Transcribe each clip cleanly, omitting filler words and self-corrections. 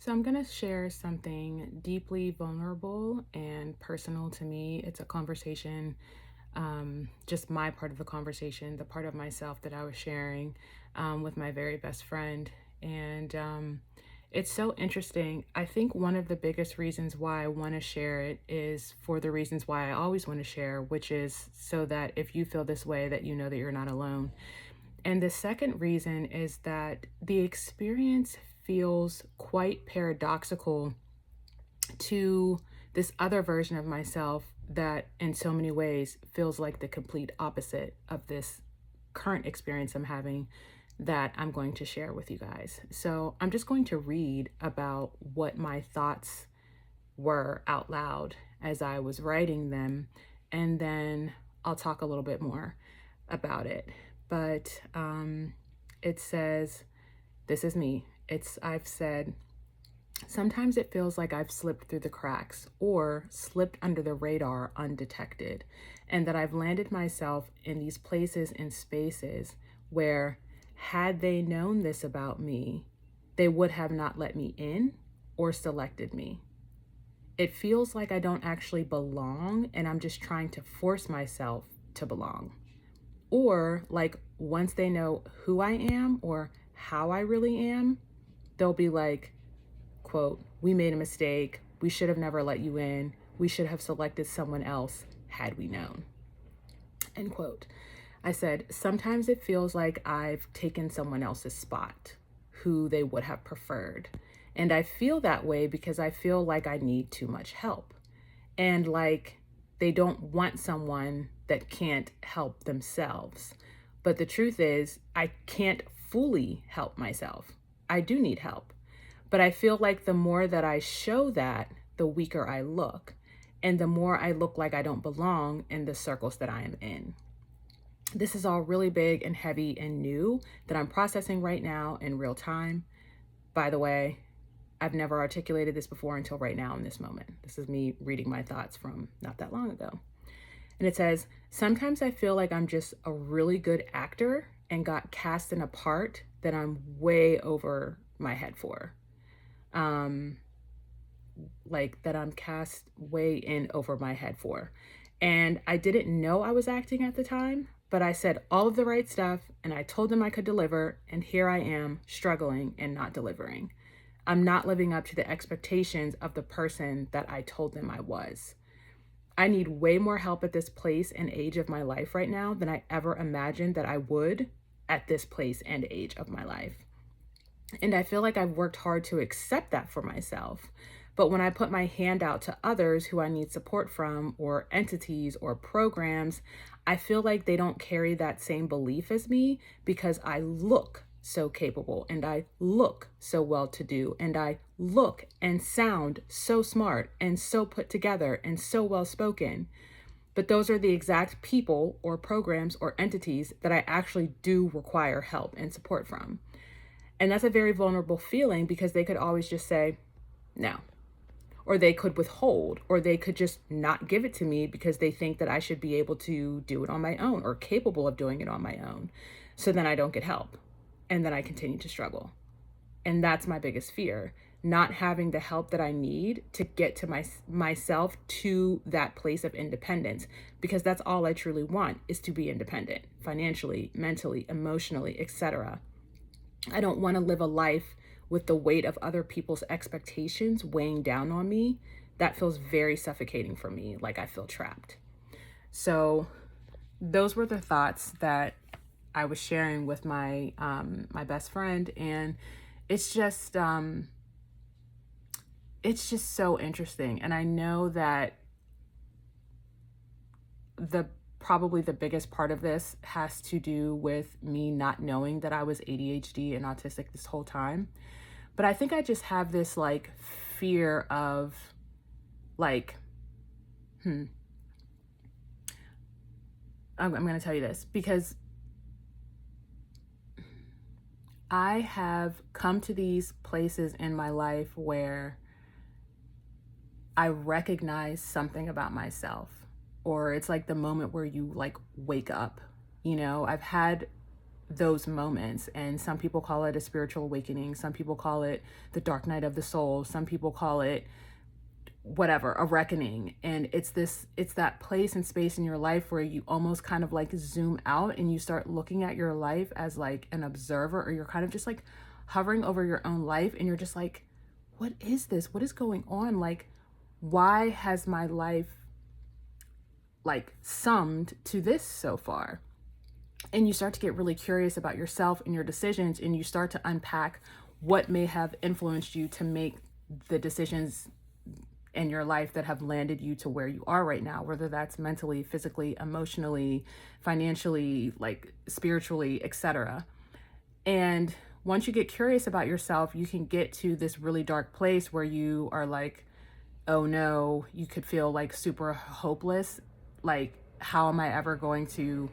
So, I'm going to share something deeply vulnerable and personal to me. It's a conversation, just my part of the conversation, the part of myself that I was sharing with my very best friend. And it's so interesting. I think one of the biggest reasons why I want to share it is for the reasons why I always want to share, which is so that if you feel this way, that you know that you're not alone. And the second reason is that the experience feels quite paradoxical to this other version of myself that, in so many ways, feels like the complete opposite of this current experience I'm having that I'm going to share with you guys. So, I'm just going to read about what my thoughts were out loud as I was writing them, and then I'll talk a little bit more about it. But it says, this is me. I've said, sometimes it feels like I've slipped through the cracks or slipped under the radar undetected, and that I've landed myself in these places and spaces where, had they known this about me, they would have not let me in or selected me. It feels like I don't actually belong and I'm just trying to force myself to belong. Or like once they know who I am or how I really am, they'll be like, quote, "We made a mistake. We should have never let you in. We should have selected someone else had we known." End quote. I said, sometimes it feels like I've taken someone else's spot who they would have preferred. And I feel that way because I feel like I need too much help. And like they don't want someone that can't help themselves. But the truth is, I can't fully help myself. I do need help. But I feel like the more that I show that, the weaker I look. And the more I look like I don't belong in the circles that I am in. This is all really big and heavy and new that I'm processing right now in real time. By the way, I've never articulated this before until right now in this moment. This is me reading my thoughts from not that long ago. And it says, sometimes I feel like I'm just a really good actor and got cast in a part that I'm way over my head for. Like that I'm cast way in over my head for. And I didn't know I was acting at the time, but I said all of the right stuff and I told them I could deliver. And here I am struggling and not delivering. I'm not living up to the expectations of the person that I told them I was. I need way more help at this place and age of my life right now than I ever imagined that I would at this place and age of my life. And I feel like I've worked hard to accept that for myself. But when I put my hand out to others who I need support from, or entities or programs, I feel like they don't carry that same belief as me because I look so capable and I look so well to do and I look and sound so smart and so put together and so well spoken. But those are the exact people or programs or entities that I actually do require help and support from. And that's a very vulnerable feeling because they could always just say no, or they could withhold, or they could just not give it to me because they think that I should be able to do it on my own or capable of doing it on my own. So then I don't get help and then I continue to struggle. And that's my biggest fear, not having the help that I need to get to myself to that place of independence, because that's all I truly want, is to be independent financially, mentally, emotionally, etc. I don't want to live a life with the weight of other people's expectations weighing down on me. That feels very suffocating for me, like I feel trapped. So those were the thoughts that I was sharing with my my best friend, and it's just so interesting. And I know that probably the biggest part of this has to do with me not knowing that I was ADHD and autistic this whole time. But I think I just have this like fear of like, I'm going to tell you this because I have come to these places in my life where I recognize something about myself, or it's like the moment where you like wake up. You know, I've had those moments. And some people call it a spiritual awakening. Some people call it the dark night of the soul. Some people call it whatever, a reckoning. And it's that place and space in your life where you almost kind of like zoom out and you start looking at your life as like an observer, or you're kind of just like hovering over your own life and you're just like, what is this? What is going on? Like, why has my life like summed to this so far? And you start to get really curious about yourself and your decisions, and you start to unpack what may have influenced you to make the decisions in your life that have landed you to where you are right now, whether that's mentally, physically, emotionally, financially, like spiritually, etc. And once you get curious about yourself, you can get to this really dark place where you are like, oh no, you could feel like super hopeless. Like, how am I ever going to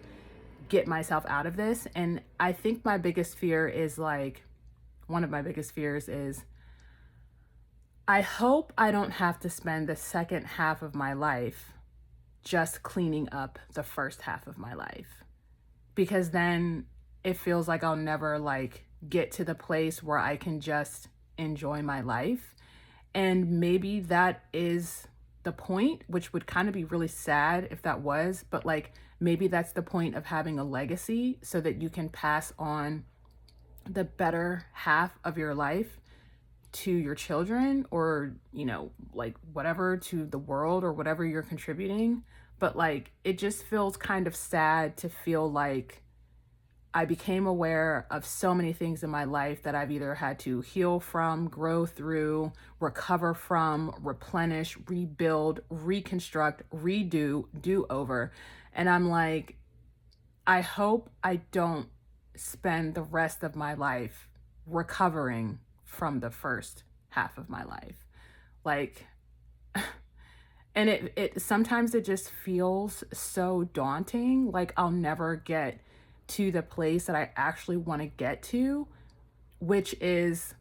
get myself out of this? And I think my biggest fear is like, one of my biggest fears is, I hope I don't have to spend the second half of my life just cleaning up the first half of my life, because then it feels like I'll never like get to the place where I can just enjoy my life. And maybe that is the point, which would kind of be really sad if that was, but like maybe that's the point of having a legacy, so that you can pass on the better half of your life to your children, or, you know, like whatever, to the world, or whatever you're contributing. But like, it just feels kind of sad to feel like I became aware of so many things in my life that I've either had to heal from, grow through, recover from, replenish, rebuild, reconstruct, redo, do over. And I'm like, I hope I don't spend the rest of my life recovering from the first half of my life. Like, and it sometimes it just feels so daunting. Like, I'll never get to the place that I actually want to get to, which is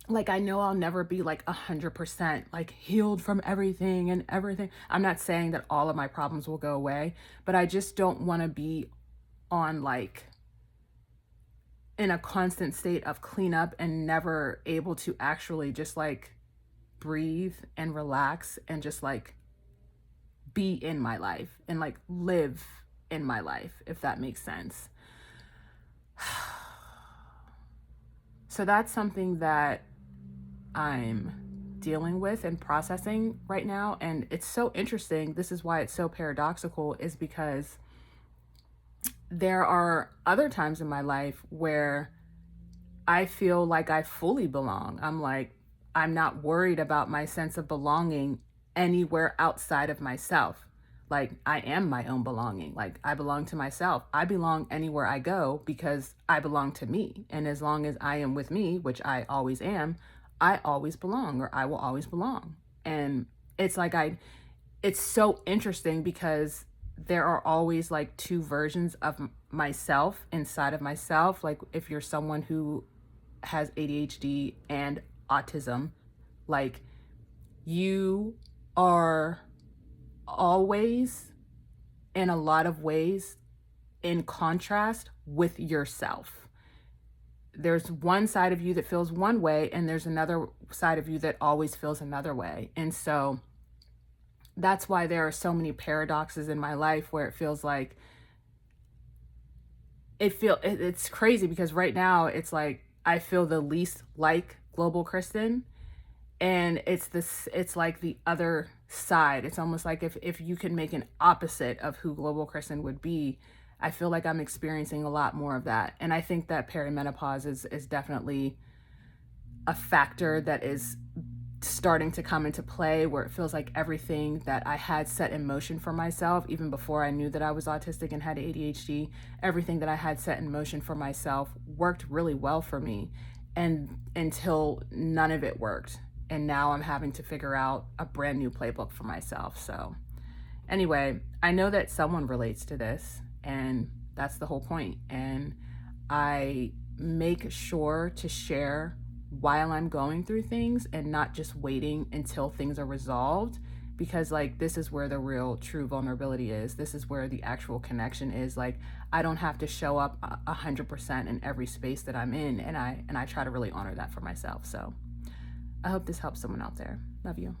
like, I know I'll never be like 100% like healed from everything and everything. I'm not saying that all of my problems will go away, but I just don't want to be on like in a constant state of cleanup and never able to actually just like breathe and relax and just like be in my life and like live in my life, if that makes sense. So that's something that I'm dealing with and processing right now. And it's so interesting. This is why it's so paradoxical, is because there are other times in my life where I feel like I fully belong. I'm like, I'm not worried about my sense of belonging anywhere outside of myself. Like, I am my own belonging. Like, I belong to myself. I belong anywhere I go because I belong to me. And as long as I am with me, which I always am, I always belong, or I will always belong. And it's like, it's so interesting because there are always like two versions of myself inside of myself. Like, if you're someone who has ADHD and autism, like, you are always, in a lot of ways, in contrast with yourself. There's one side of you that feels one way, and there's another side of you that always feels another way. And so that's why there are so many paradoxes in my life where it feels like it's crazy, because right now it's like I feel the least like Global Kristen, and it's like the other side. It's almost like if you could make an opposite of who Global Kristen would be, I feel like I'm experiencing a lot more of that. And I think that perimenopause is definitely a factor that is starting to come into play, where it feels like everything that I had set in motion for myself, even before I knew that I was autistic and had ADHD, everything that I had set in motion for myself worked really well for me, and until none of it worked. And now I'm having to figure out a brand new playbook for myself. So anyway, I know that someone relates to this, and that's the whole point. And I make sure to share while I'm going through things and not just waiting until things are resolved, because like this is where the real true vulnerability is. This is where the actual connection is. Like I don't have to show up 100% in every space that I'm in, and I try to really honor that for myself. So I hope this helps someone out there. Love you.